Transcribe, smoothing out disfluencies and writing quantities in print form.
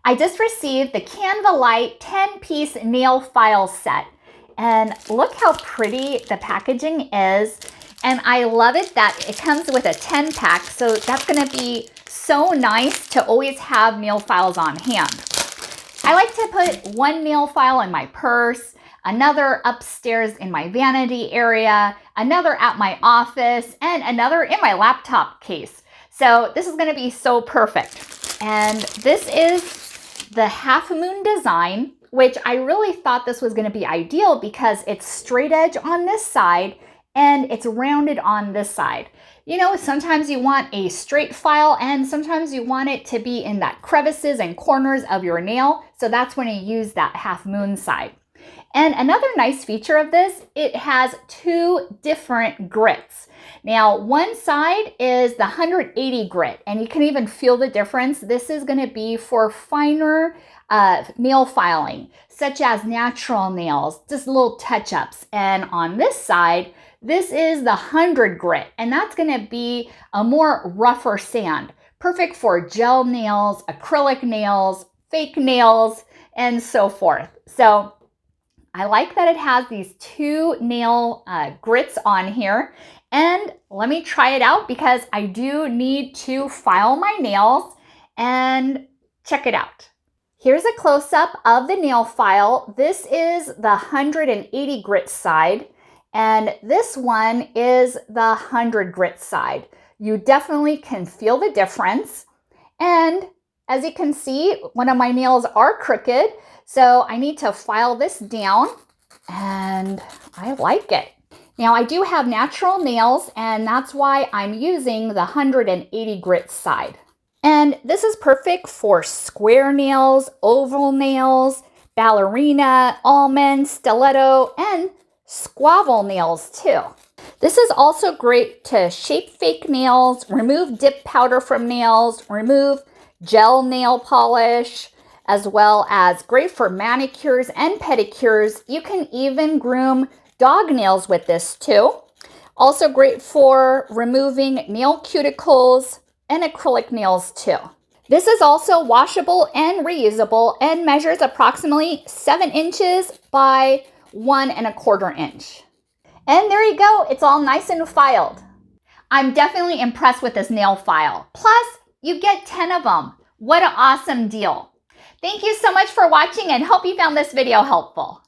I just received the Canva Light 10-piece nail file set. And look how pretty the packaging is. And I love it that it comes with a 10-pack. So that's gonna be so nice to always have nail files on hand. I like to put one nail file in my purse, another upstairs in my vanity area, another at my office, and another in my laptop case. So this is gonna be so perfect. And this is the half moon design, which I really thought this was gonna be ideal because it's straight edge on this side and it's rounded on this side. You know, sometimes you want a straight file and sometimes you want it to be in that crevices and corners of your nail. So that's when you use that half moon side. And another nice feature of this, it has two different grits. Now, one side is the 180 grit, and you can even feel the difference. This is going to be for finer nail filing, such as natural nails, just little touch-ups. And on this side, this is the 100 grit, and that's going to be a more rougher sand, perfect for gel nails, acrylic nails, fake nails, and so forth. So I like that it has these two nail grits on here. And let me try it out because I do need to file my nails and check it out. Here's a close-up of the nail file. This is the 180 grit side, and this one is the 100 grit side. You definitely can feel the difference. And as you can see, one of my nails are crooked, so I need to file this down, and I like it. Now, I do have natural nails, and that's why I'm using the 180 grit side. And this is perfect for square nails, oval nails, ballerina, almond, stiletto, and squabble nails too. This is also great to shape fake nails, remove dip powder from nails, remove gel nail polish, as well as great for manicures and pedicures. You can even groom dog nails with this too. Also great for removing nail cuticles and acrylic nails too. This is also washable and reusable and measures approximately 7 inches by 1 1/4 inch. And there you go, it's all nice and filed. I'm definitely impressed with this nail file. Plus, you get 10 of them. What an awesome deal. Thank you so much for watching and hope you found this video helpful.